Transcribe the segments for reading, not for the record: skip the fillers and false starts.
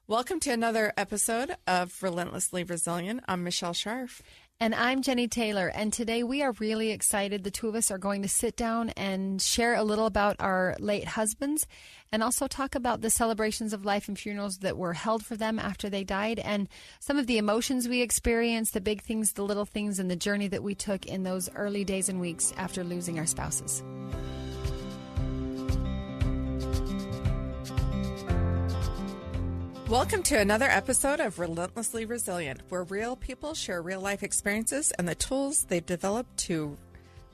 Welcome to another episode of Relentlessly Resilient. I'm Michelle Scharf. And I'm Jennie Taylor. And today we are really excited. The two of us are going to sit down and share a little about our late husbands and also talk about the celebrations of life and funerals that were held for them after they died and some of the emotions we experienced, the big things, the little things, and the journey that we took in those early days and weeks after losing our spouses. Welcome to another episode of Relentlessly Resilient, where real people share real-life experiences and the tools they've developed to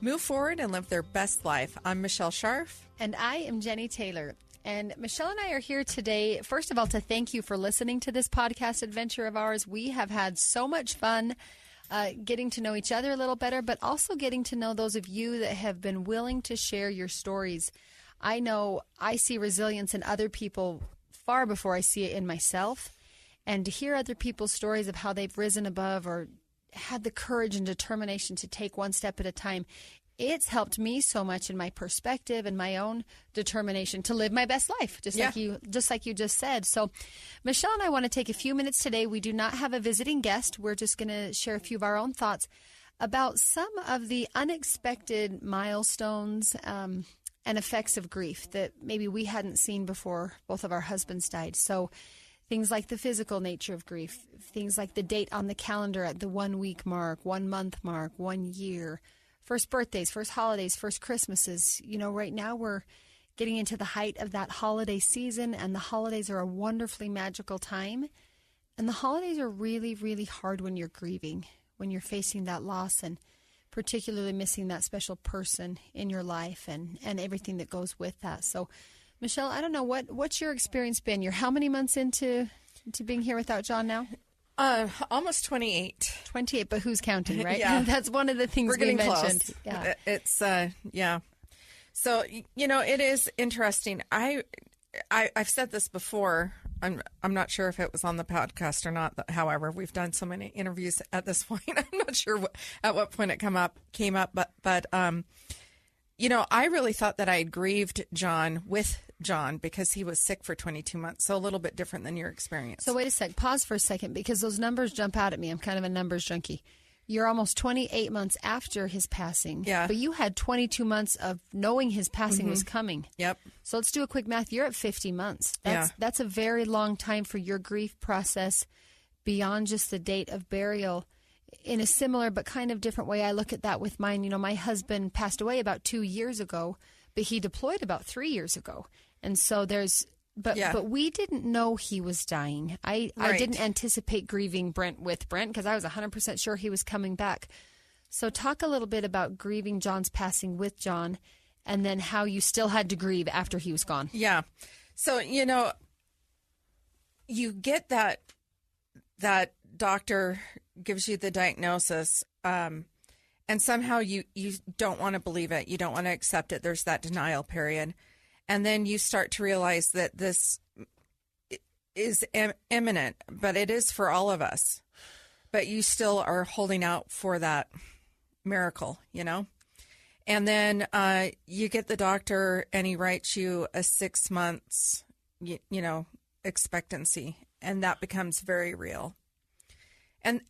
move forward and live their best life. I'm Michelle Scharf. And I am Jennie Taylor. And Michelle and I are here today, first of all, to thank you for listening to this podcast adventure of ours. We have had so much fun getting to know each other a little better, but also getting to know those of you that have been willing to share your stories. I know I see resilience in other people far before I see it in myself, and to hear other people's stories of how they've risen above or had the courage and determination to take one step at a time, it's helped me so much in my perspective and my own determination to live my best life, just like you just said. So Michelle and I want to take a few minutes today. We do not have a visiting guest. We're just going to share a few of our own thoughts about some of the unexpected milestones and effects of grief that maybe we hadn't seen before both of our husbands died. So things like the physical nature of grief, things like the date on the calendar at the 1 week mark, 1 month mark, 1 year, first birthdays, first holidays, first Christmases. You know, right now we're getting into the height of that holiday season, and the holidays are a wonderfully magical time. And the holidays are really, really hard when you're grieving, when you're facing that loss and particularly missing that special person in your life and everything that goes with that. So, Michelle, I don't know, what's your experience been? You're how many months into being here without John now? Almost 28. 28, but who's counting, right? Yeah. That's one of the things We're getting mentioned. close. Yeah. It's, yeah. So, you know, it is interesting. I've said this before. I'm not sure if it was on the podcast or not. However, we've done so many interviews at this point. I'm not sure at what point it came up. But you know, I really thought that I had grieved John because he was sick for 22 months. So a little bit different than your experience. So wait a sec. Pause for a second because those numbers jump out at me. I'm kind of a numbers junkie. You're almost 28 months after his passing. Yeah. But you had 22 months of knowing his passing was coming. Yep. So let's do a quick math. You're at 50 months. Yeah. That's a very long time for your grief process beyond just the date of burial. In a similar but kind of different way, I look at that with mine. You know, my husband passed away about 2 years ago, but he deployed about 3 years ago. And so But we didn't know he was dying. I didn't anticipate grieving Brent with Brent because I was 100% sure he was coming back. So talk a little bit about grieving John's passing with John and then how you still had to grieve after he was gone. Yeah. So, you know, you get that doctor gives you the diagnosis and somehow you don't want to believe it. You don't want to accept it. There's that denial period. And then you start to realize that this is imminent, but it is for all of us. But you still are holding out for that miracle, you know? And then you get the doctor and he writes you a 6 months, you know, expectancy. And that becomes very real. And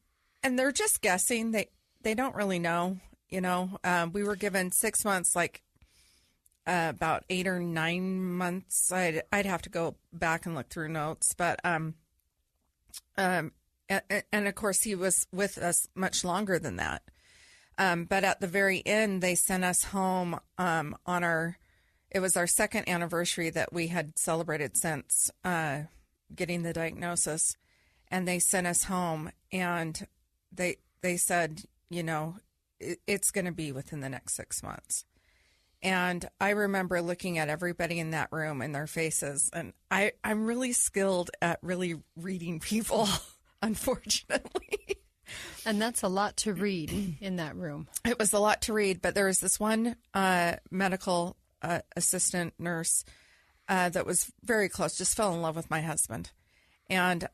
they're just guessing. They don't really know, you know? We were given 6 months, like, about 8 or 9 months. I'd have to go back and look through notes, but and of course he was with us much longer than that. But at the very end, they sent us home it was our second anniversary that we had celebrated since getting the diagnosis, and they sent us home, and they said, you know, it's going to be within the next 6 months. And I remember looking at everybody in that room and their faces, and I'm really skilled at really reading people, unfortunately. And that's a lot to read in that room. It was a lot to read, but there was this one medical assistant nurse that was very close, just fell in love with my husband. And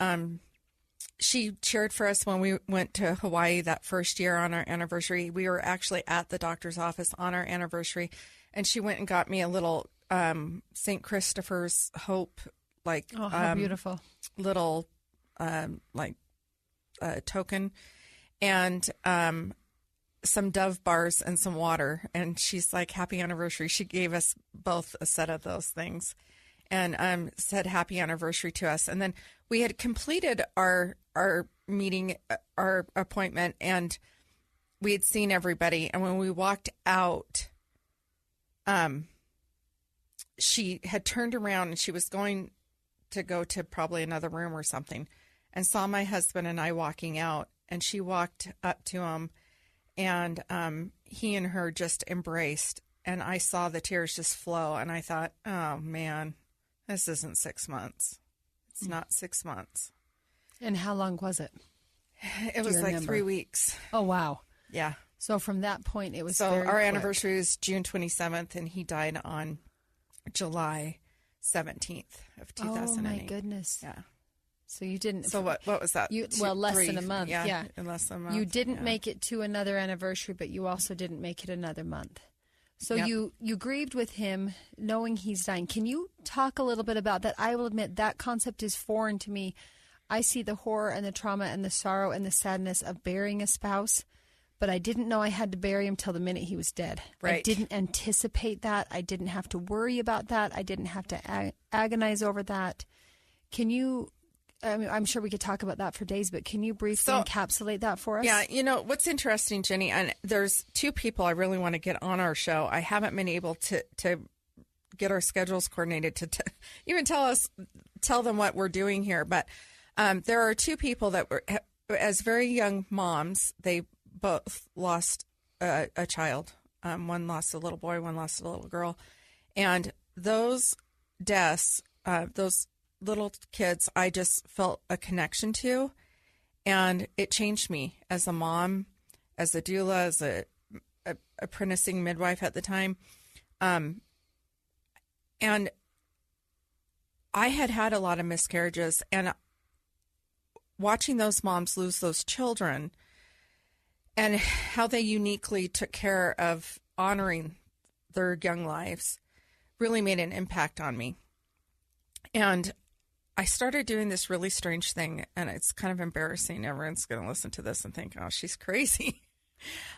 she cheered for us when we went to Hawaii that first year on our anniversary. We were actually at the doctor's office on our anniversary, and she went and got me a little St. Christopher's Hope like how beautiful little token, and some Dove bars and some water. And she's like, happy anniversary. She gave us both a set of those things and said happy anniversary to us. And then we had completed our meeting, our appointment, and we had seen everybody. And when we walked out, she had turned around and she was going to go to probably another room or something, and saw my husband and I walking out. And she walked up to him, and he and her just embraced. And I saw the tears just flow. And I thought, oh, man, this isn't 6 months. It's not 6 months. And how long was it? It was like 3 weeks. Oh, wow. Yeah. So from that point, it was so very our quick. anniversary was June 27th, and he died on July 17th of 2008. Oh, my goodness. Yeah. So you didn't. So what was that? Less than a month. Yeah. Less than a month. You didn't make it to another anniversary, but you also didn't make it another month. So you grieved with him knowing he's dying. Can you talk a little bit about that? I will admit that concept is foreign to me. I see the horror and the trauma and the sorrow and the sadness of burying a spouse, but I didn't know I had to bury him till the minute he was dead. Right. I didn't anticipate that. I didn't have to worry about that. I didn't have to agonize over that. Can you... I mean, I'm sure we could talk about that for days, but can you briefly encapsulate that for us? Yeah, what's interesting, Jenny, and there's two people I really want to get on our show. I haven't been able to get our schedules coordinated to even tell them what we're doing here. But there are two people that were, as very young moms, they both lost a child. One lost a little boy, one lost a little girl. And those deaths, those little kids, I just felt a connection to, and it changed me as a mom, as a doula, as a apprenticing midwife at the time. And I had a lot of miscarriages, and watching those moms lose those children and how they uniquely took care of honoring their young lives really made an impact on me. And I started doing this really strange thing, and it's kind of embarrassing. Everyone's going to listen to this and think, oh, she's crazy.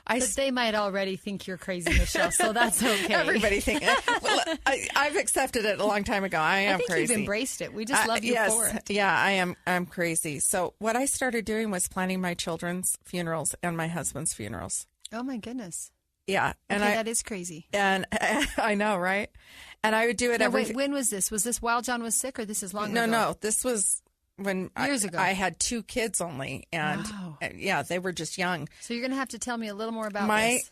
But they might already think you're crazy, Michelle, so that's okay. Everybody think well, I've accepted it a long time ago. I am think crazy. You've embraced it. We just love you for it. Yeah, I'm crazy. So what I started doing was planning my children's funerals and my husband's funerals. Oh, my goodness. Yeah. And that is crazy. And I know, right? And I would do it Wait, when was this? Was this while John was sick, or this is long ago? No. This was when years ago. I had 2 kids only, and wow. They were just young. So you're going to have to tell me a little more about this.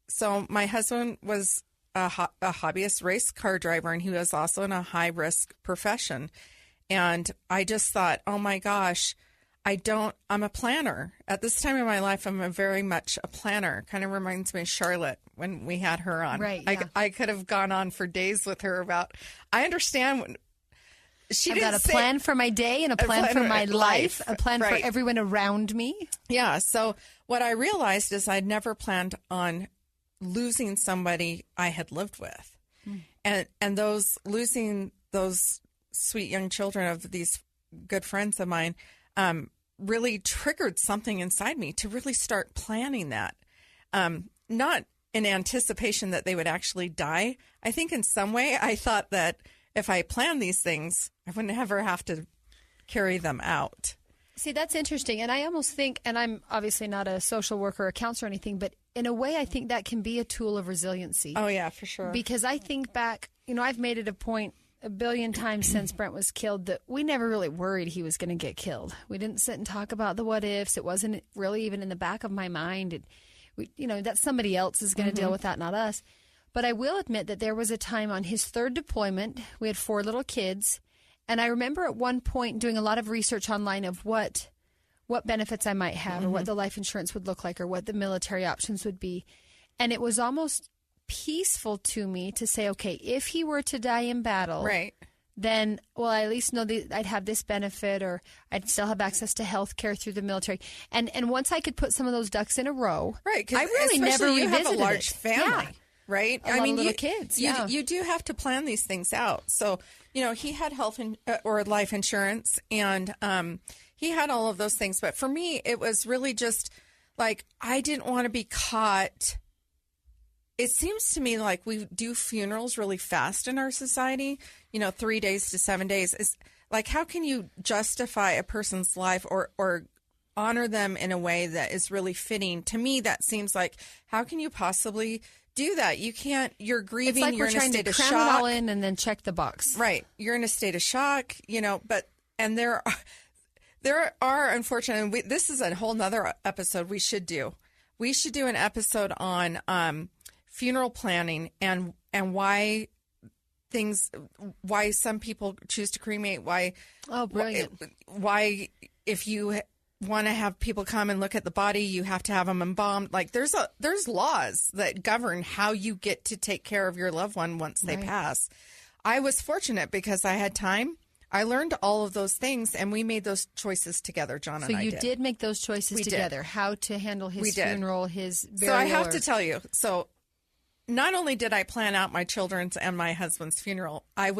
So my husband was a hobbyist race car driver, and he was also in a high risk profession. And I just thought, oh my gosh, I'm a planner. At this time in my life, I'm very much a planner. Kind of reminds me of Charlotte when we had her on. Right. Yeah. I could have gone on for days with her about, I understand when I've got a plan for my day and a plan for my life, a plan for everyone around me. Yeah. So what I realized is I'd never planned on losing somebody I had lived with. And losing those sweet young children of these good friends of mine, really triggered something inside me to really start planning that. Not in anticipation that they would actually die. I think in some way I thought that if I planned these things, I wouldn't ever have to carry them out. See, that's interesting. And I almost think, and I'm obviously not a social worker or a counselor or anything, but in a way I think that can be a tool of resiliency. Oh, yeah, for sure. Because I think back, I've made it a point a billion times since Brent was killed that we never really worried he was going to get killed. We didn't sit and talk about the what ifs. It wasn't really even in the back of my mind. That somebody else is going to deal with that, not us. But I will admit that there was a time on his 3rd deployment, we had 4 little kids, and I remember at one point doing a lot of research online of what benefits I might have or what the life insurance would look like or what the military options would be. And it was almost peaceful to me to say, okay, if he were to die in battle, right, then, well, I at least know that I'd have this benefit or I'd still have access to health care through the military. And once I could put some of those ducks in a row, right, I really never revisited have a large family. Yeah. right? A lot of little kids. Yeah. You do have to plan these things out. So, he had health or life insurance, and he had all of those things. But for me, it was really just like I didn't want to be caught. It seems to me like we do funerals really fast in our society, 3 days to 7 days. Is like, how can you justify a person's life or honor them in a way that is really fitting? To me, that seems like, how can you possibly do that? You can't, you're grieving, it's like you're we're in a trying state to of cram shock. it all in and then check the box. Right. You're in a state of shock, and there are unfortunately, this is a whole nother episode we should do. We should do an episode on funeral planning and why some people choose to cremate, brilliant. Why if you want to have people come and look at the body, you have to have them embalmed. Like there's laws that govern how you get to take care of your loved one once they pass. I was fortunate because I had time. I learned all of those things, and we made those choices together, John and I did. So you did make those choices together, how to handle his funeral, his burial. So I have to tell you, not only did I plan out my children's and my husband's funeral, I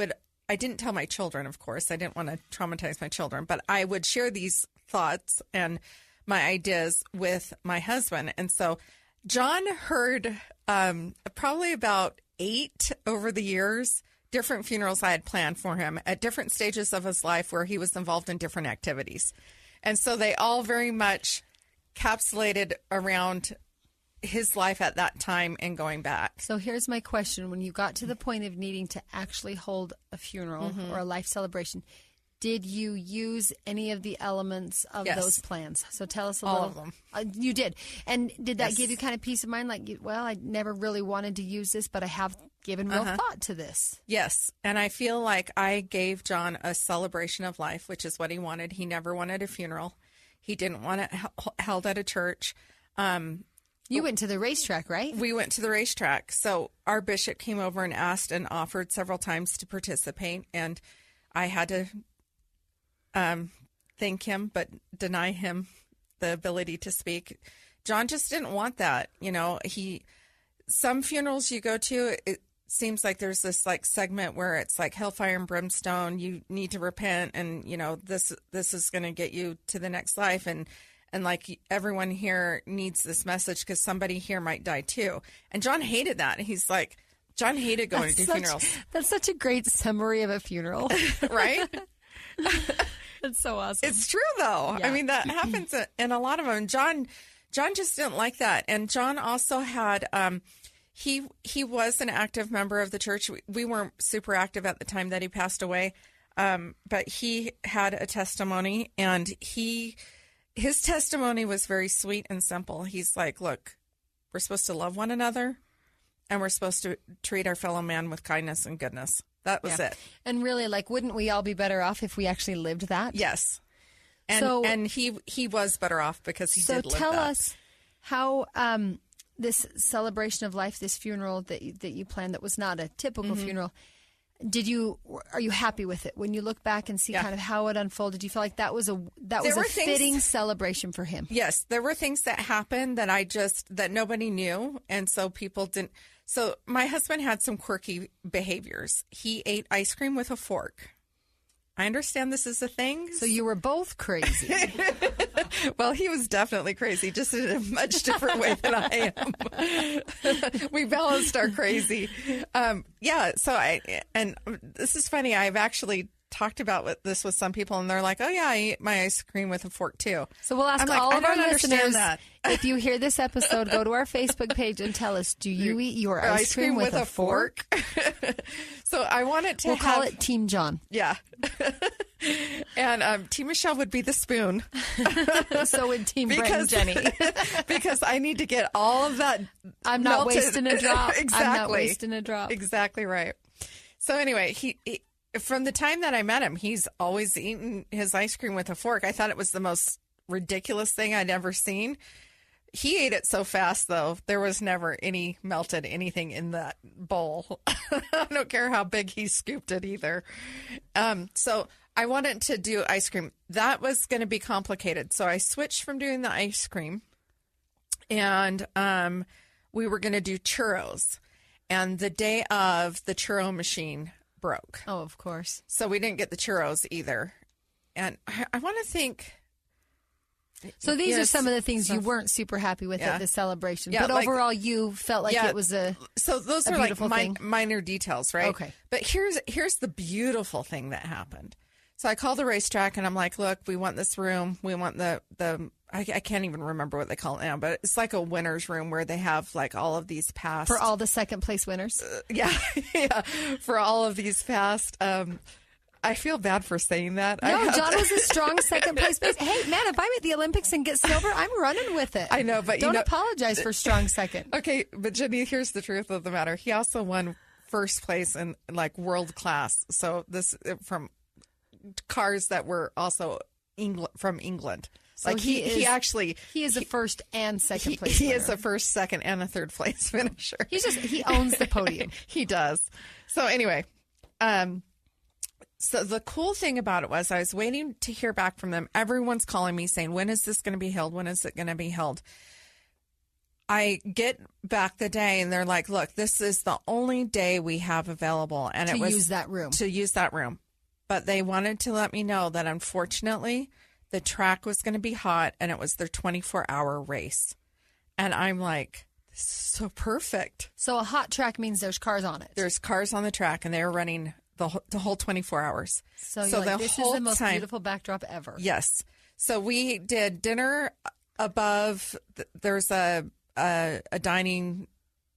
didn't tell my children, of course. I didn't want to traumatize my children, but I would share these thoughts and my ideas with my husband. And so John heard probably about 8 over the years, different funerals I had planned for him at different stages of his life where he was involved in different activities. And so they all very much capsulated around his life at that time and going back. So here's my question. When you got to the point of needing to actually hold a funeral or a life celebration, did you use any of the elements of those plans? So tell us all of them. You did. And did that give you kind of peace of mind? Like, I never really wanted to use this, but I have given real thought to this. Yes. And I feel like I gave John a celebration of life, which is what he wanted. He never wanted a funeral. He didn't want it held at a church. You went to the racetrack, right? We went to the racetrack. So our bishop came over and asked and offered several times to participate. And I had to thank him, but deny him the ability to speak. John just didn't want that. Some funerals you go to, it seems like there's this like segment where it's like hellfire and brimstone. You need to repent, and this is going to get you to the next life, and like everyone here needs this message because somebody here might die too. And John hated that. He's like, John hated going to funerals. That's such a great summary of a funeral, right? That's so awesome. It's true, though. Yeah. I mean, that happens in a lot of them. John just didn't like that. And John also had, he was an active member of the church. We weren't super active at the time that he passed away, but he had a testimony, and his testimony was very sweet and simple. He's like, look, we're supposed to love one another, and we're supposed to treat our fellow man with kindness and goodness. That was it. And really, like, wouldn't we all be better off if we actually lived that? Yes. And he was better off because he did live that. So tell us how this celebration of life, this funeral that you planned that was not a typical funeral, are you happy with it? When you look back and see kind of how it unfolded, do you feel like that was a fitting celebration for him? Yes. There were things that happened that nobody knew, and so people didn't. So my husband had some quirky behaviors. He ate ice cream with a fork. I understand this is a thing. So you were both crazy. Well, he was definitely crazy, just in a much different way than I am. We balanced our crazy. So and this is funny. I've actually talked about this with some people, and they're like, oh, yeah, I eat my ice cream with a fork, too. So we'll ask all of our listeners, if you hear this episode, go to our Facebook page and tell us, do you eat your ice cream with a fork? So I wanted to call it Team John. Yeah. And Team Michelle would be the spoon. So would Team Brent and Jennie. Because I need to get all of that I'm not melted. wasting a drop. Exactly. I'm not wasting a drop. Exactly right. So anyway, he from the time that I met him, he's always eaten his ice cream with a fork. I thought it was the most ridiculous thing I'd ever seen. He ate it so fast, though, there was never any melted anything in that bowl. I don't care how big he scooped it either. So I wanted to do ice cream. That was going to be complicated. So I switched from doing the ice cream, and we were going to do churros. And the day of, the churro machine broke. Oh, of course. So we didn't get the churros either. And I want to think. So these are some of the things you weren't super happy with at the celebration. Yeah, but overall, you felt like it was So those are like minor details, right? Okay. But here's the beautiful thing that happened. So I called the racetrack and I'm like, look, we want this room. We want the I can't even remember what they call it now, but it's like a winner's room where they have like all of these past. For all the second place winners? Yeah. For all of these past. I feel bad for saying that. No, John was a strong second place. Hey, man, if I'm at the Olympics and get silver, I'm running with it. I know, but don't apologize for strong second. Okay, but Jennie, here's the truth of the matter. He also won first place in like world class. So this from cars that were also from England. So like he is a first and second place. He winner. is a first, second, and a third place finisher. He owns the podium. He does. So anyway, so the cool thing about it was I was waiting to hear back from them. Everyone's calling me saying, when is this going to be held? When is it going to be held? I get back the day and they're like, look, this is the only day we have available. And it was to use that room. But they wanted to let me know that unfortunately the track was going to be hot and it was their 24-hour race. And I'm like, this is so perfect. So a hot track means there's cars on it. There's cars on the track and they were running the whole 24 hours. So you're like, this is the most beautiful backdrop ever. Yes. So we did dinner above. There's a dining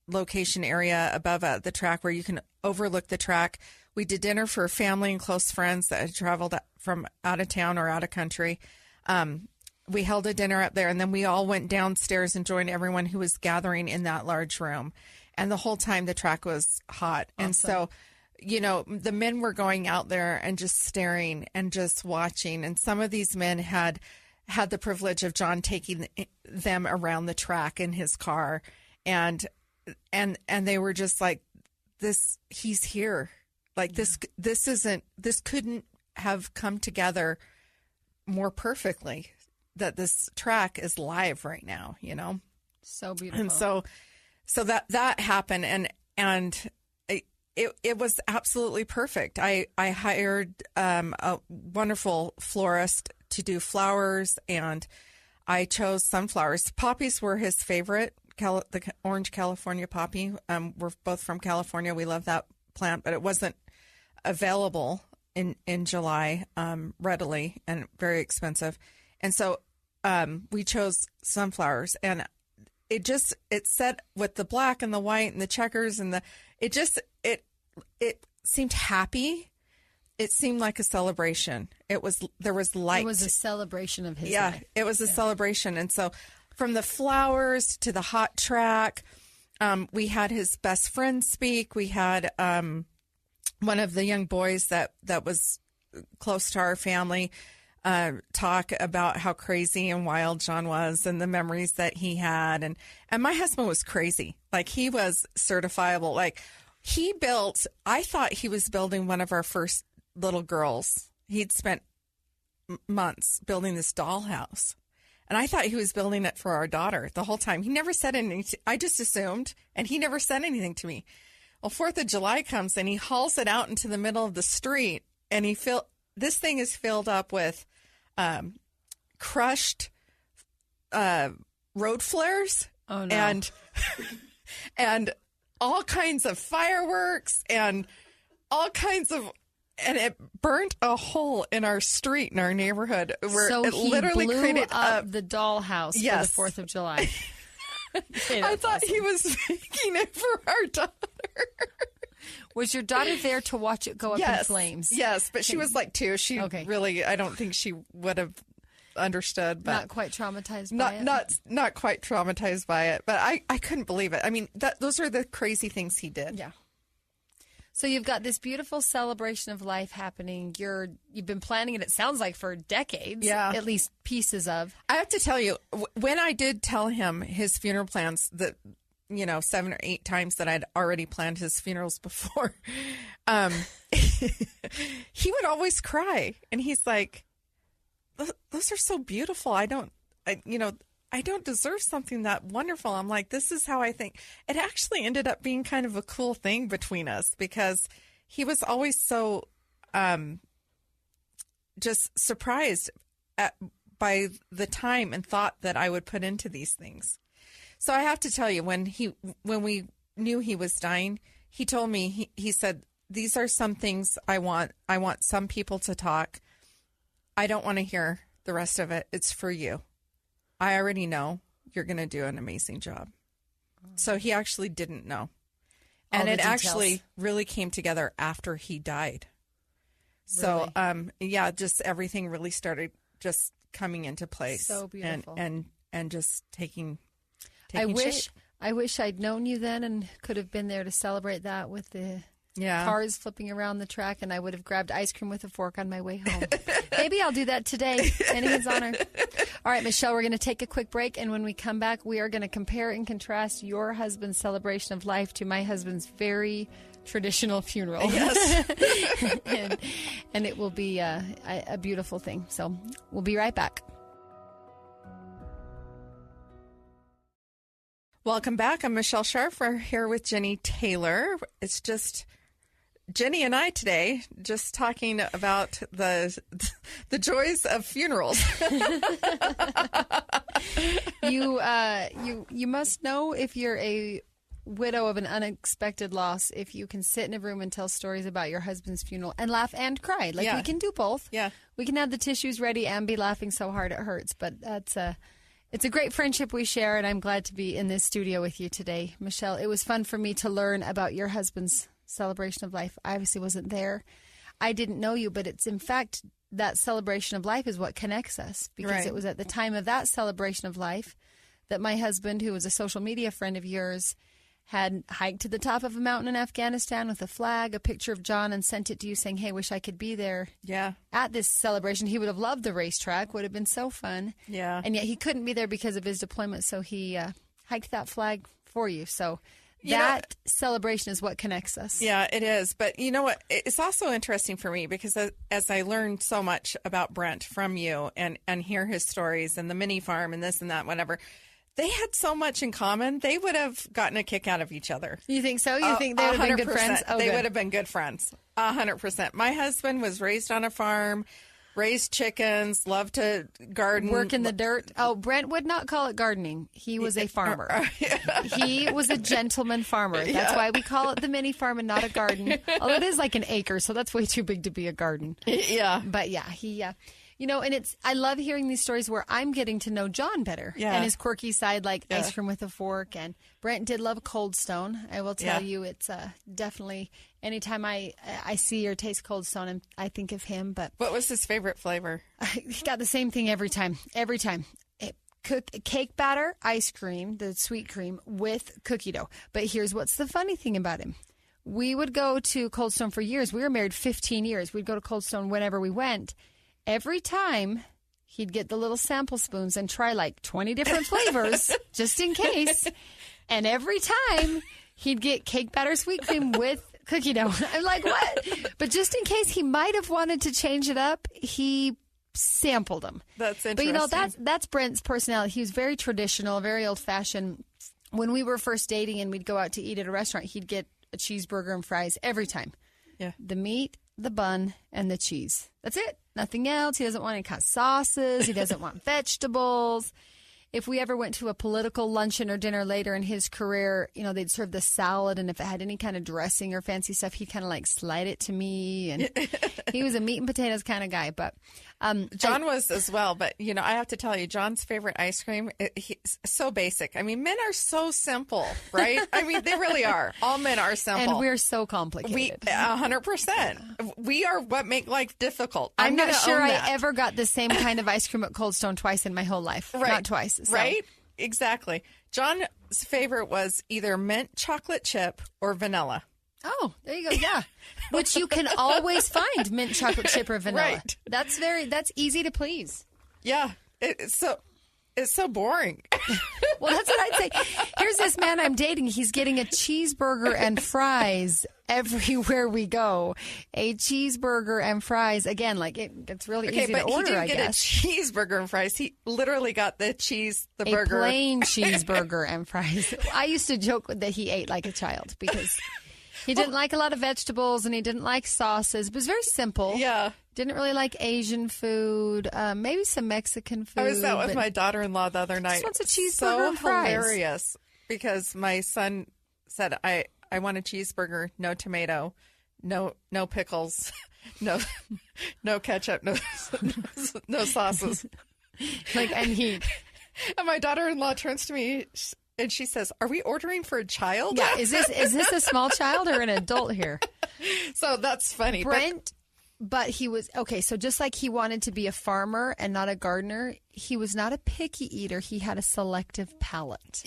location area above the track where you can overlook the track. We did dinner for family and close friends that had traveled from out of town or out of country. We held a dinner up there, and then we all went downstairs and joined everyone who was gathering in that large room. And the whole time the track was hot. Awesome. And so, you know, the men were going out there and just staring and just watching. And some of these men had the privilege of John taking them around the track in his car. And they were just like, he's here. Like this couldn't have come together more perfectly, that this track is live right now, you know? So beautiful. And so that happened and it was absolutely perfect. I hired a wonderful florist to do flowers, and I chose sunflowers. Poppies were his favorite, the orange California poppy. We're both from California. We love that plant, but it wasn't available in July readily and very expensive. And so we chose sunflowers, and it set with the black and the white and the checkers and it seemed happy. It seemed like a celebration. There was light. It was a celebration of his life. Yeah, it was a celebration. And so from the flowers to the hot track, we had his best friend speak. We had one of the young boys that was close to our family talk about how crazy and wild John was and the memories that he had. And my husband was crazy. Like, he was certifiable. Like, I thought he was building one of our first little girls. He'd spent months building this dollhouse. And I thought he was building it for our daughter the whole time. He never said anything. I just assumed, and he never said anything to me. Well, 4th of July comes and he hauls it out into the middle of the street, and this thing is filled up with crushed road flares. Oh, no. And all kinds of fireworks and and it burnt a hole in our street in our neighborhood where so it literally created up the dollhouse yes. for the 4th of July. I thought he was making it for our daughter. Was your daughter there to watch it go up in flames? Yes, but she was like 2. She really, I don't think she would have understood. But not quite traumatized by it? Not quite traumatized by it, but I couldn't believe it. I mean, those are the crazy things he did. Yeah. So you've got this beautiful celebration of life happening. You've been planning it, it sounds like, for decades. Yeah. At least pieces of. I have to tell you, when I did tell him his funeral plans, that 7 or 8 times that I'd already planned his funerals before, he would always cry. And he's like, those are so beautiful. I don't deserve something that wonderful. I'm like, this is how I think. It actually ended up being kind of a cool thing between us because he was always so just surprised by the time and thought that I would put into these things. So I have to tell you, when we knew he was dying, he told me, he said, these are some things I want some people to talk. I don't want to hear the rest of it. It's for you. I already know you're going to do an amazing job. So he actually didn't know. And it actually really came together after he died. So, really? Just everything really started just coming into place. So beautiful. And just taking shape. I wish I'd known you then and could have been there to celebrate that with the cars flipping around the track, and I would have grabbed ice cream with a fork on my way home. Maybe I'll do that today in his honor. All right, Michelle, we're going to take a quick break, and when we come back, we are going to compare and contrast your husband's celebration of life to my husband's very traditional funeral. Yes. and it will be a beautiful thing. So we'll be right back. Welcome back. I'm Michelle Sharf. We're here with Jennie Taylor. It's just Jennie and I today, just talking about the joys of funerals. You must know, if you're a widow of an unexpected loss, if you can sit in a room and tell stories about your husband's funeral and laugh and cry. We can do both. Yeah. We can have the tissues ready and be laughing so hard it hurts. But it's a great friendship we share, and I'm glad to be in this studio with you today. Michelle, it was fun for me to learn about your husband's celebration of life. I obviously wasn't there. I didn't know you, but it's in fact that celebration of life is what connects us, because it was at the time of that celebration of life that my husband, who was a social media friend of yours, had hiked to the top of a mountain in Afghanistan with a flag, a picture of John, and sent it to you saying, hey, wish I could be there at this celebration. He would have loved the racetrack. Would have been so fun. Yeah. And yet he couldn't be there because of his deployment, so he hiked that flag for you. So that celebration is what connects us. Yeah, it is. But you know what? It's also interesting for me because as I learned so much about Brent from you and hear his stories and the mini farm and this and that, whatever, they had so much in common. They would have gotten a kick out of each other. You think so? You think they would have been good friends? Oh, they would have been good friends. 100%. My husband was raised on a farm, raised chickens, loved to garden. Work in the dirt. Oh, Brent would not call it gardening. He was a farmer. He was a gentleman farmer. That's why we call it the mini farm and not a garden. Although it is like an acre, so that's way too big to be a garden. Yeah. But he... You know, and I love hearing these stories where I'm getting to know John better and his quirky side, like ice cream with a fork. And Brent did love Cold Stone. I will tell you, it's definitely anytime I see or taste Cold Stone, and I think of him. But what was his favorite flavor? He got the same thing every time. Every time. Cake batter, ice cream, the sweet cream with cookie dough. But here's what's the funny thing about him. We would go to Cold Stone for years. We were married 15 years. We'd go to Cold Stone whenever we went. Every time, he'd get the little sample spoons and try like 20 different flavors, just in case. And every time, he'd get cake batter sweet cream with cookie dough. I'm like, what? But just in case he might have wanted to change it up, he sampled them. That's interesting. But, you know, that's Brent's personality. He was very traditional, very old-fashioned. When we were first dating and we'd go out to eat at a restaurant, he'd get a cheeseburger and fries every time. Yeah. The meat, the bun, and the cheese. That's it. Nothing else. He doesn't want any kind of sauces. He doesn't want vegetables. If we ever went to a political luncheon or dinner later in his career, you know, they'd serve the salad, and if it had any kind of dressing or fancy stuff, he'd kind of like slide it to me. And he was a meat and potatoes kind of guy. But John was as well. But, you know, I have to tell you, John's favorite ice cream, he's so basic. I mean, men are so simple, right? I mean, they really are. All men are simple. And we're so complicated. 100%. We are what make life difficult. I'm not sure I ever got the same kind of ice cream at Cold Stone twice in my whole life. Right. Not twice. So. Right? Exactly. John's favorite was either mint chocolate chip or vanilla. Oh, there you go. Yeah. Which you can always find, mint chocolate chip or vanilla. Right. That's easy to please. Yeah. It's so boring. Well, that's what I'd say. Here's this man I'm dating. He's getting a cheeseburger and fries everywhere we go. A cheeseburger and fries. Again, like it's really easy to order, I guess. He didn't get a cheeseburger and fries. He literally got the burger. A plain cheeseburger and fries. I used to joke that he ate like a child because he didn't like a lot of vegetables and he didn't like sauces. It was very simple. Yeah. Didn't really like Asian food, maybe some Mexican food. I was out with my daughter-in-law the other night. Just wants a cheeseburger and fries. Hilarious because my son said, I want a cheeseburger, no tomato, no pickles, no ketchup, no sauces. And my daughter-in-law turns to me and she says, "Are we ordering for a child?" Yeah, is this a small child or an adult here? So that's funny. Brent, but he was, okay, so just like he wanted to be a farmer and not a gardener, he was not a picky eater. He had a selective palate.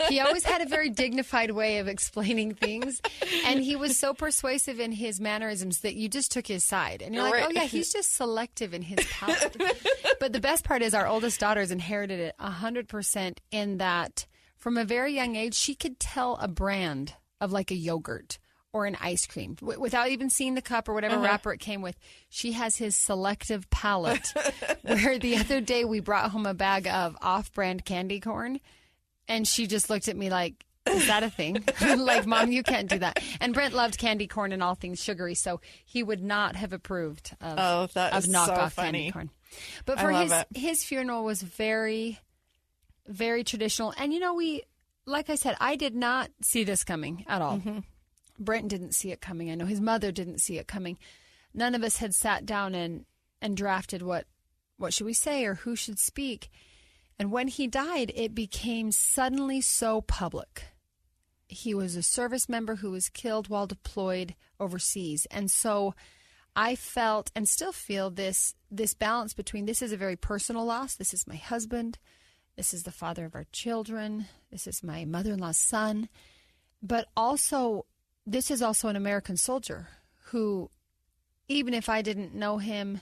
He always had a very dignified way of explaining things, and he was so persuasive in his mannerisms that you just took his side. And you're like, oh, yeah, he's just selective in his palate. But the best part is our oldest daughter's inherited it 100% in that from a very young age, she could tell a brand of like a yogurt or an ice cream without even seeing the cup or whatever wrapper it came with. She has his selective palate. Where the other day we brought home a bag of off-brand candy corn, and she just looked at me like, is that a thing? Like, Mom, you can't do that. And Brent loved candy corn and all things sugary, so he would not have approved of knockoff so candy corn. But for his funeral was very, very traditional. And, like I said, I did not see this coming at all. Mm-hmm. Brent didn't see it coming. I know his mother didn't see it coming. None of us had sat down and drafted what should we say or who should speak. And when he died, it became suddenly so public. He was a service member who was killed while deployed overseas. And so I felt and still feel this balance between this is a very personal loss. This is my husband. This is the father of our children. This is my mother-in-law's son. But also, this is also an American soldier who, even if I didn't know him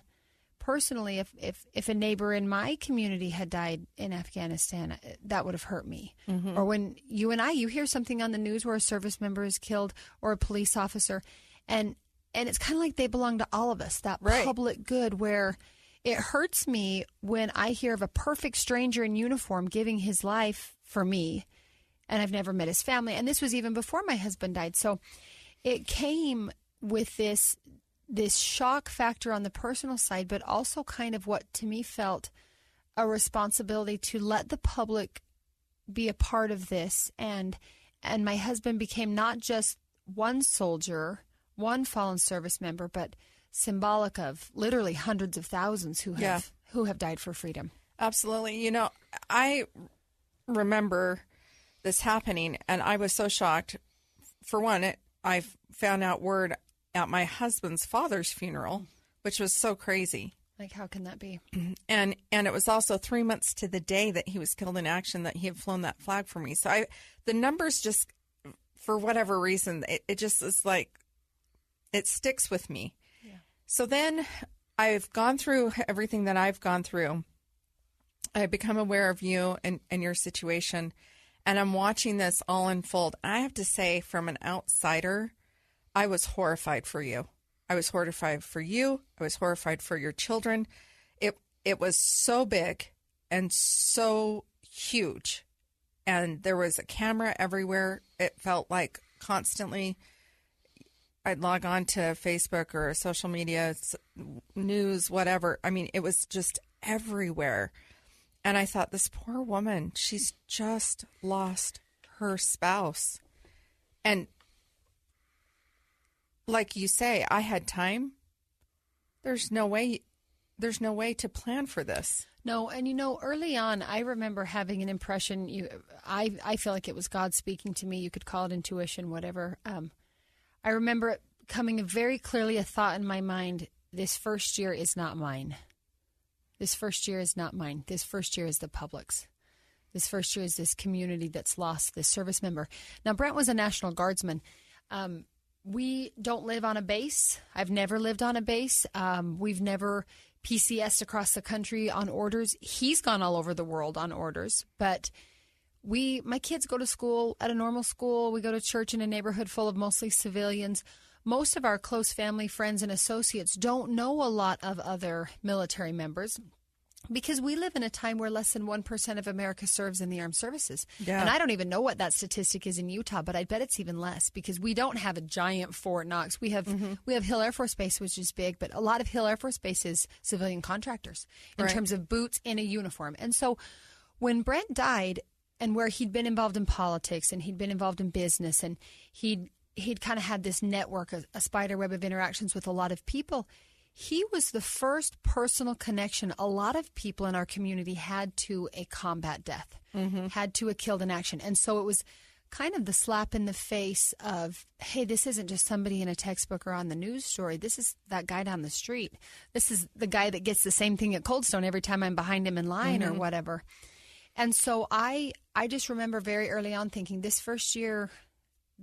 personally, if a neighbor in my community had died in Afghanistan, that would have hurt me. Mm-hmm. Or when you hear something on the news where a service member is killed or a police officer, and it's kind of like they belong to all of us, that public good, where it hurts me when I hear of a perfect stranger in uniform giving his life for me, and I've never met his family. And this was even before my husband died. So it came with this shock factor on the personal side, but also kind of what to me felt a responsibility to let the public be a part of this. And my husband became not just one soldier, one fallen service member, but symbolic of literally hundreds of thousands who have died for freedom. Absolutely. I remember this happening, and I was so shocked. For one, I found out word at my husband's father's funeral, which was so crazy. Like, how can that be? And it was also 3 months to the day that he was killed in action that he had flown that flag for me. So the numbers just, for whatever reason, it just is like, it sticks with me. Yeah. So then I've gone through everything that I've gone through. I've become aware of you and your situation. And I'm watching this all unfold. I have to say, from an outsider, I was horrified for you. I was horrified for you. I was horrified for your children. It was so big and so huge. And there was a camera everywhere. It felt like constantly I'd log on to Facebook or social media, news, whatever. I mean, it was just everywhere. And I thought, this poor woman, she's just lost her spouse. And like you say, I had time. There's no way to plan for this. No, and early on, I remember having an impression. I feel like it was God speaking to me. You could call it intuition, whatever. I remember it coming very clearly a thought in my mind: this first year is not mine. This first year is not mine. This first year is the public's. This first year is this community that's lost this service member. Now, Brent was a National Guardsman. We don't live on a base. I've never lived on a base. We've never PCS'd across the country on orders. He's gone all over the world on orders. But my kids go to school at a normal school. We go to church in a neighborhood full of mostly civilians. Most of our close family, friends, and associates don't know a lot of other military members because we live in a time where less than 1% of America serves in the armed services. Yeah. And I don't even know what that statistic is in Utah, but I bet it's even less because we don't have a giant Fort Knox. We have Hill Air Force Base, which is big, but a lot of Hill Air Force Base is civilian contractors in terms of boots in a uniform. And so when Brent died, and where he'd been involved in politics and he'd been involved in business and he'd kind of had this network, a spider web of interactions with a lot of people, he was the first personal connection a lot of people in our community had to a combat death, had to a killed in action. And so it was kind of the slap in the face of, hey, this isn't just somebody in a textbook or on the news story. This is that guy down the street. This is the guy that gets the same thing at Cold Stone every time I'm behind him in line or whatever. And so I just remember very early on thinking this first year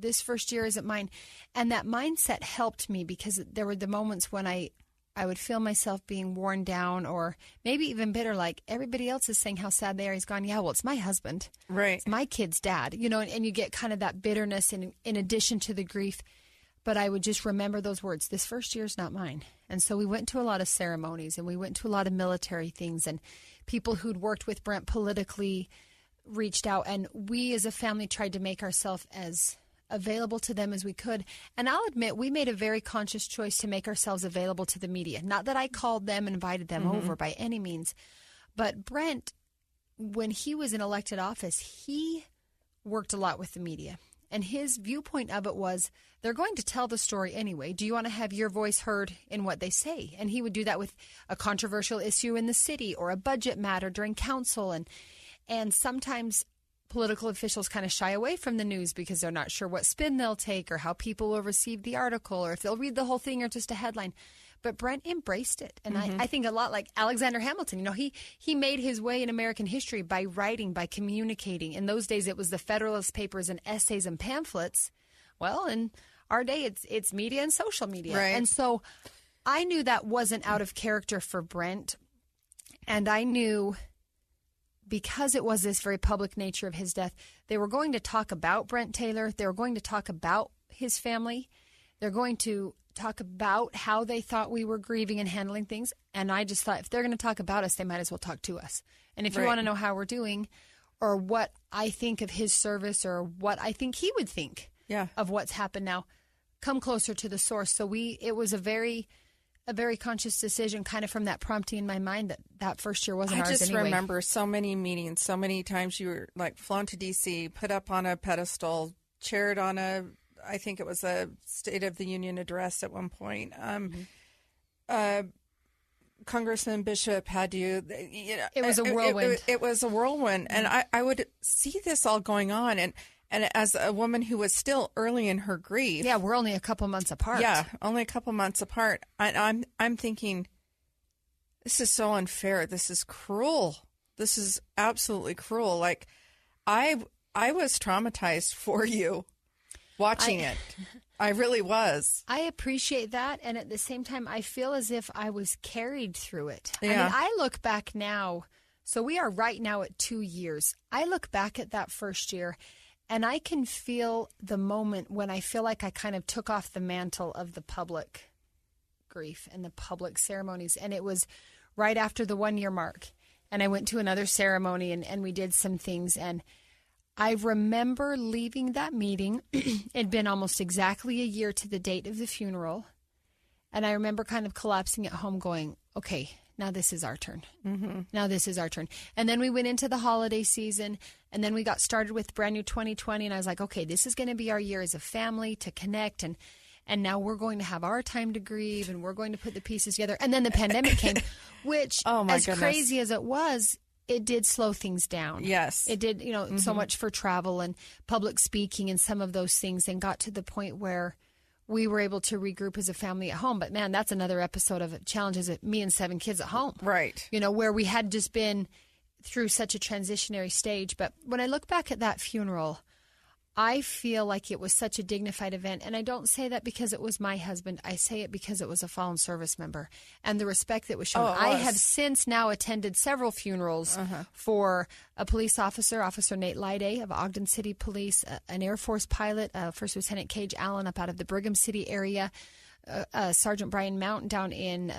isn't mine. And that mindset helped me because there were the moments when I would feel myself being worn down or maybe even bitter, like everybody else is saying how sad they are. He's gone, yeah, well, it's my husband. Right. It's my kid's dad, and you get kind of that bitterness in addition to the grief. But I would just remember those words, this first year is not mine. And so we went to a lot of ceremonies and we went to a lot of military things, and people who'd worked with Brent politically reached out, and we as a family tried to make ourselves as available to them as we could. And I'll admit, we made a very conscious choice to make ourselves available to the media. Not that I called them and invited them over by any means, but Brent, when he was in elected office, he worked a lot with the media. And his viewpoint of it was, they're going to tell the story anyway. Do you want to have your voice heard in what they say? And he would do that with a controversial issue in the city or a budget matter during council. And sometimes political officials kind of shy away from the news because they're not sure what spin they'll take or how people will receive the article or if they'll read the whole thing or just a headline. But Brent embraced it. And I think a lot like Alexander Hamilton. He made his way in American history by writing, by communicating. In those days, it was the Federalist Papers and essays and pamphlets. Well, in our day, it's media and social media. Right. And so I knew that wasn't out of character for Brent. And I knew, because it was this very public nature of his death, they were going to talk about Brent Taylor. They were going to talk about his family. They're going to talk about how they thought we were grieving and handling things. And I just thought, if they're going to talk about us, they might as well talk to us. And if you want to know how we're doing or what I think of his service or what I think he would think of what's happened now, come closer to the source. So it was a very conscious decision, kind of from that prompting in my mind that first year wasn't ours anyway. I just remember so many meetings, so many times you were like flown to D.C., put up on a pedestal, chaired on I think it was a State of the Union address at one point. Congressman Bishop had you. It was a whirlwind. It was a whirlwind, and I would see this all going on, and as a woman who was still early in her grief. Yeah, we're only a couple months apart. Yeah, only a couple months apart. I'm thinking, this is so unfair. This is cruel. This is absolutely cruel. Like, I was traumatized for you. Watching it. I really was. I appreciate that. And at the same time, I feel as if I was carried through it. Yeah. I mean, I look back now. So we are right now at 2 years. I look back at that first year and I can feel the moment when I feel like I kind of took off the mantle of the public grief and the public ceremonies. And it was right after the 1 year mark. And I went to another ceremony and we did some things. And I remember leaving that meeting. It'd been almost exactly a year to the date of the funeral. And I remember kind of collapsing at home going, okay, now this is our turn. Now this is our turn. And then we went into the holiday season, and then we got started with brand new 2020. And I was like, okay, this is going to be our year as a family to connect. And now we're going to have our time to grieve, and we're going to put the pieces together. And then the pandemic came, which, as crazy as it was, it did slow things down. Yes. It did, so much for travel and public speaking and some of those things, and got to the point where we were able to regroup as a family at home. But man, that's another episode of challenges at me and 7 kids at home. Right. Where we had just been through such a transitionary stage. But when I look back at that funeral, I feel like it was such a dignified event, and I don't say that because it was my husband. I say it because it was a fallen service member, and the respect that was shown. I have since now attended several funerals for a police officer, Officer Nate Lyday of Ogden City Police, an Air Force pilot, First Lieutenant Cage Allen up out of the Brigham City area, Sergeant Brian Mount down in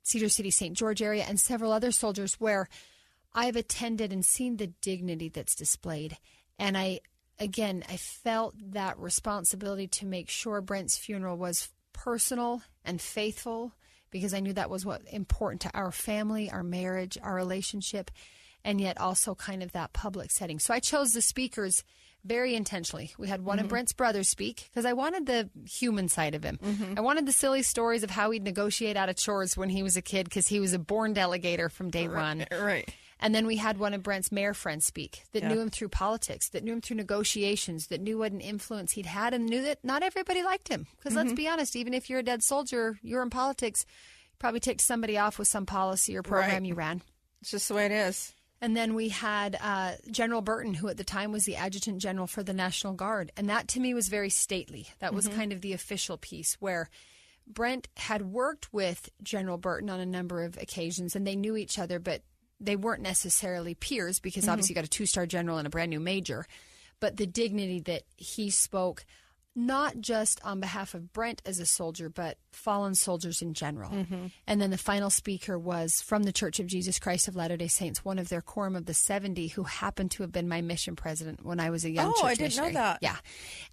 Cedar City, St. George area, and several other soldiers where I've attended and seen the dignity that's displayed. And I felt that responsibility to make sure Brent's funeral was personal and faithful, because I knew that was what important to our family, our marriage, our relationship, and yet also kind of that public setting. So I chose the speakers very intentionally. We had one of Brent's brothers speak because I wanted the human side of him. I wanted the silly stories of how he'd negotiate out of chores when he was a kid, because he was a born delegator from day one. Right. And then we had one of Brent's mayor friends speak that knew him through politics, that knew him through negotiations, that knew what an influence he'd had, and knew that not everybody liked him. Because let's be honest, even if you're a dead soldier, you're in politics, you probably ticked somebody off with some policy or program you ran. It's just the way it is. And then we had General Burton, who at the time was the Adjutant General for the National Guard. And that to me was very stately. That was kind of the official piece where Brent had worked with General Burton on a number of occasions, and they knew each other, but they weren't necessarily peers, because obviously you got a 2-star general and a brand new major. But the dignity that he spoke, not just on behalf of Brent as a soldier, but fallen soldiers in general. And then the final speaker was from the Church of Jesus Christ of Latter-day Saints, one of their quorum of the 70, who happened to have been my mission president when I was a young church missionary. I didn't know that. Yeah.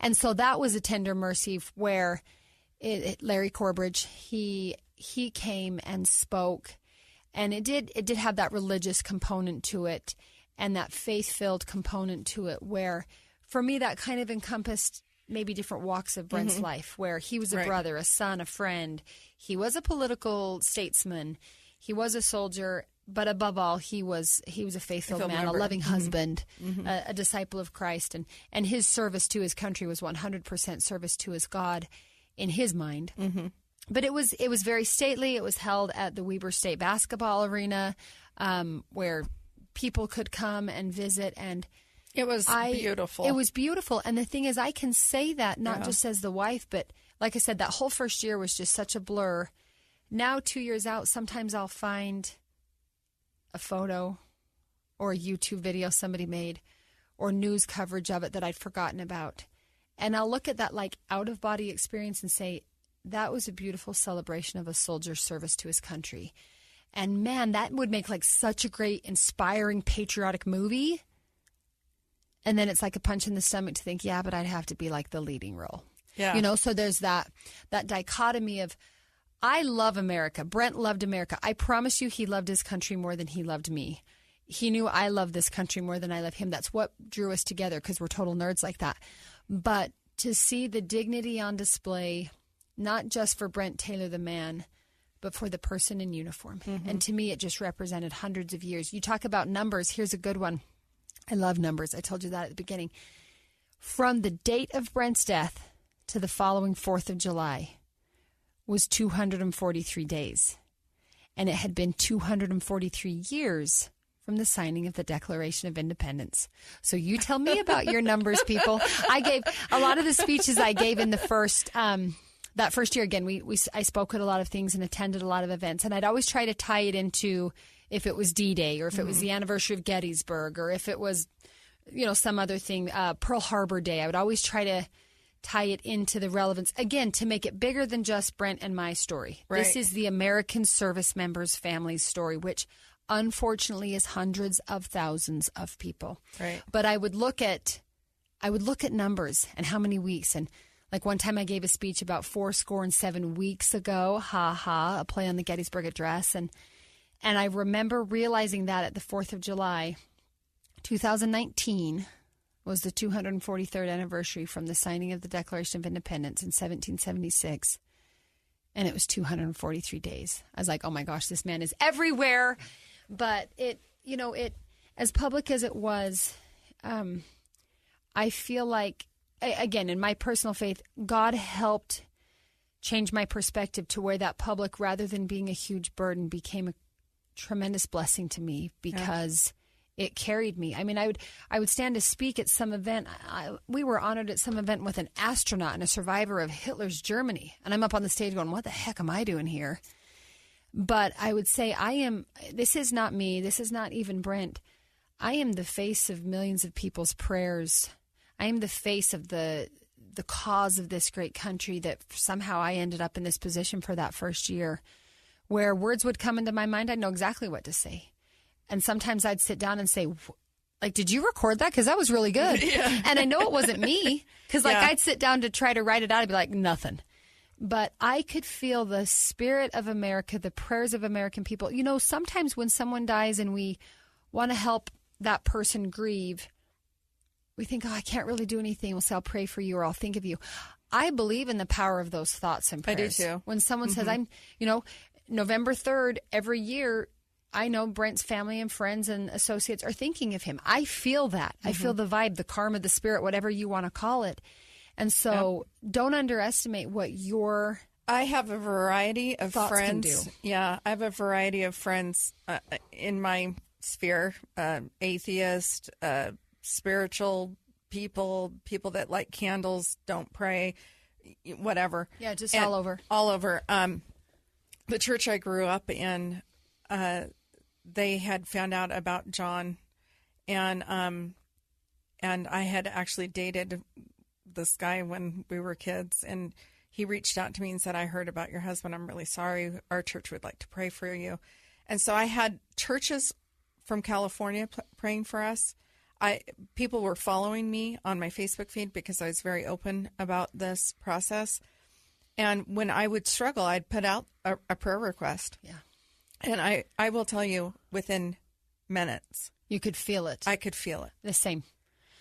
And so that was a tender mercy where Larry Corbridge, he came and spoke. And it did have that religious component to it and that faith-filled component to it, where for me that kind of encompassed maybe different walks of Brent's life, where he was a brother, a son, a friend. He was a political statesman. He was a soldier, but above all, he was a faithful man, a loving husband, a disciple of Christ. And his service to his country was 100% service to his God in his mind. But it was very stately. It was held at the Weber State Basketball Arena, where people could come and visit, and it was beautiful. It was beautiful, and the thing is, I can say that not just as the wife, but like I said, that whole first year was just such a blur. Now, 2 years out, sometimes I'll find a photo or a YouTube video somebody made or news coverage of it that I'd forgotten about, and I'll look at that like out-of-body experience and say, that was a beautiful celebration of a soldier's service to his country. And man, that would make like such a great, inspiring, patriotic movie. And then it's like a punch in the stomach to think, yeah, but I'd have to be like the leading role. Yeah. You know, so there's that dichotomy of, I love America. Brent loved America. I promise you he loved his country more than he loved me. He knew I love this country more than I love him. That's what drew us together, because we're total nerds like that. But to see the dignity on display, not just for Brent Taylor, the man, but for the person in uniform. And to me, it just represented hundreds of years. You talk about numbers. Here's a good one. I love numbers. I told you that at the beginning. From the date of Brent's death to the following 4th of July was 243 days. And it had been 243 years from the signing of the Declaration of Independence. So you tell me about your numbers, people. I gave a lot of the speeches I gave in the first that first year. Again, I spoke at a lot of things and attended a lot of events, and I'd always try to tie it into if it was D-Day, or if it was the anniversary of Gettysburg, or if it was, some other thing, Pearl Harbor Day. I would always try to tie it into the relevance, again, to make it bigger than just Brent and my story. Right. This is the American service members' families' story, which unfortunately is hundreds of thousands of people. Right. But I would look at numbers and how many weeks. And like one time I gave a speech about 77 weeks ago, a play on the Gettysburg Address. And I remember realizing that at the 4th of July, 2019 was the 243rd anniversary from the signing of the Declaration of Independence in 1776. And it was 243 days. I was like, oh my gosh, this man is everywhere. But it, as public as it was, I feel like, again, in my personal faith, God helped change my perspective to where that public, rather than being a huge burden, became a tremendous blessing to me, because it carried me. I mean, I would stand to speak at some event. We were honored at some event with an astronaut and a survivor of Hitler's Germany. And I'm up on the stage going, what the heck am I doing here? But I would say this is not me. This is not even Brent. I am the face of millions of people's prayers. I am the face of the cause of this great country, that somehow I ended up in this position for that first year, where words would come into my mind. I'd know exactly what to say. And sometimes I'd sit down and say, like, did you record that? Because that was really good. Yeah. And I know it wasn't me, because I'd sit down to try to write it out. I'd be like, nothing. But I could feel the spirit of America, the prayers of American people. You know, sometimes when someone dies and we want to help that person grieve, we think, oh, I can't really do anything. We'll say, I'll pray for you, or I'll think of you. I believe in the power of those thoughts and prayers. I do too. When someone says, November 3rd, every year, I know Brent's family and friends and associates are thinking of him. I feel that. I feel the vibe, the karma, the spirit, whatever you want to call it. And so don't underestimate what your I have a variety of thoughts friends. Can do. Yeah, I have a variety of friends in my sphere, atheist, spiritual people that light candles, don't pray, whatever. Yeah, just all over. All over. The church I grew up in, they had found out about John, and I had actually dated this guy when we were kids, and he reached out to me and said, I heard about your husband. I'm really sorry. Our church would like to pray for you. And so I had churches from California praying for us. People were following me on my Facebook feed because I was very open about this process. And when I would struggle, I'd put out a prayer request. Yeah. And I will tell you, within minutes. You could feel it. I could feel it. The same.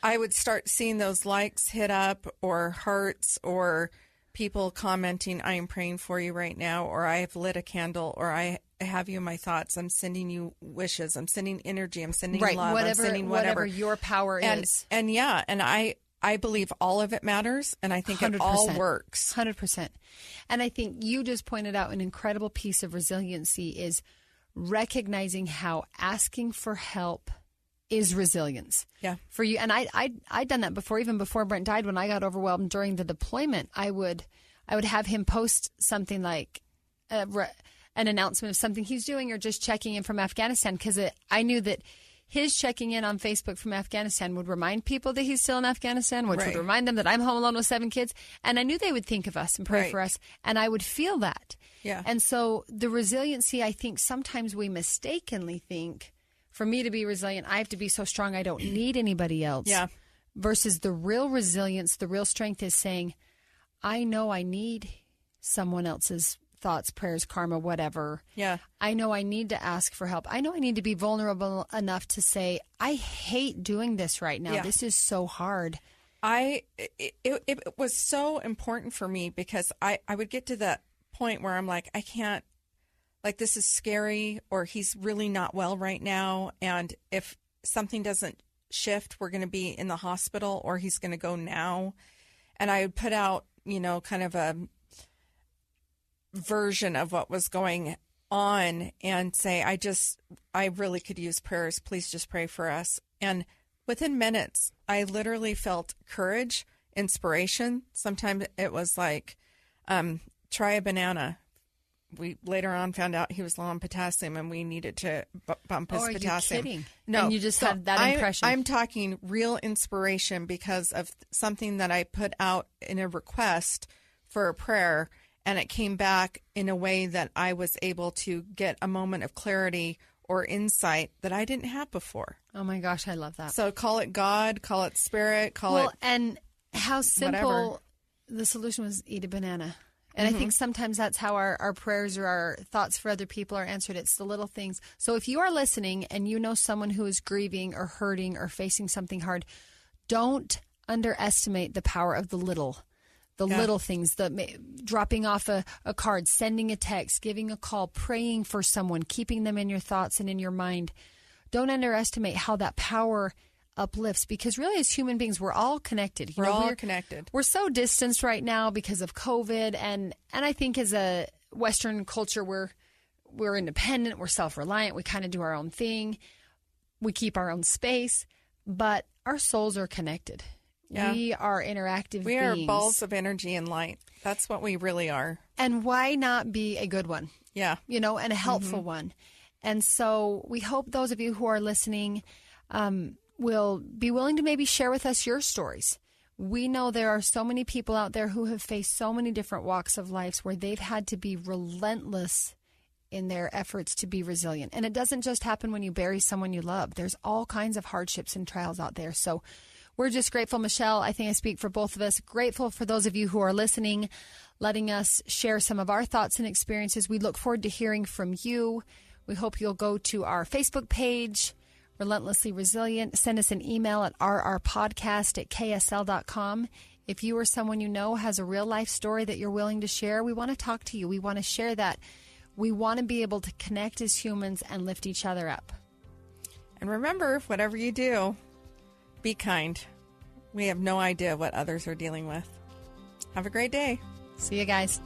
I would start seeing those likes hit up, or hearts, or people commenting, I am praying for you right now, or I have lit a candle, or I have you in my thoughts. I'm sending you wishes. I'm sending energy. I'm sending love. I'm sending whatever your power is. And I believe all of it matters, and I think 100%. It all works. 100%. And I think you just pointed out an incredible piece of resiliency is recognizing how asking for help is resilience. Yeah. For you. And I'd done that before, even before Brent died. When I got overwhelmed during the deployment, I would have him post something like an announcement of something he's doing, or just checking in from Afghanistan, because I knew that his checking in on Facebook from Afghanistan would remind people that he's still in Afghanistan, which would remind them that I'm home alone with 7 kids. And I knew they would think of us and pray for us. And I would feel that. Yeah. And so the resiliency, I think sometimes we mistakenly think, for me to be resilient, I have to be so strong I don't need anybody else. Yeah. Versus the real resilience, the real strength is saying, I know I need someone else's thoughts, prayers, karma, whatever. Yeah. I know I need to ask for help. I know I need to be vulnerable enough to say, I hate doing this right now. Yeah. This is so hard. It was so important for me, because I would get to that point where I'm like, I can't, like, this is scary, or he's really not well right now. And if something doesn't shift, we're going to be in the hospital, or he's going to go now. And I would put out, kind of a version of what was going on and say, I really could use prayers. Please just pray for us. And within minutes, I literally felt courage, inspiration. Sometimes it was like, try a banana. We later on found out he was low on potassium, and we needed to bump his potassium. Are you kidding? No. And you just had that impression. I'm talking real inspiration because of something that I put out in a request for a prayer, and it came back in a way that I was able to get a moment of clarity or insight that I didn't have before. Oh my gosh, I love that. So call it God, call it spirit, and how simple whatever. The solution was eat a banana. And I think sometimes that's how our prayers or our thoughts for other people are answered. It's the little things. So if you are listening and you know someone who is grieving or hurting or facing something hard, don't underestimate the power of the little things, dropping off a card, sending a text, giving a call, praying for someone, keeping them in your thoughts and in your mind. Don't underestimate how that power uplifts, because really as human beings, we're all connected. We're all connected. We're so distanced right now because of COVID. And I think as a Western culture, we're independent, we're self-reliant, we kind of do our own thing. We keep our own space, but our souls are connected. Yeah. We are interactive We beings. are balls of energy and light. That's what we really are. And why not be a good one? Yeah. You know, and a helpful one. And so we hope those of you who are listening will be willing to maybe share with us your stories. We know there are so many people out there who have faced so many different walks of life where they've had to be relentless in their efforts to be resilient. And it doesn't just happen when you bury someone you love. There's all kinds of hardships and trials out there. So we're just grateful, Michelle. I think I speak for both of us. Grateful for those of you who are listening, letting us share some of our thoughts and experiences. We look forward to hearing from you. We hope you'll go to our Facebook page, Relentlessly Resilient. Send us an email at rrpodcast@ksl.com. If you or someone you know has a real life story that you're willing to share, we want to talk to you. We want to share that. We want to be able to connect as humans and lift each other up. And remember, whatever you do, be kind. We have no idea what others are dealing with. Have a great day. See you guys.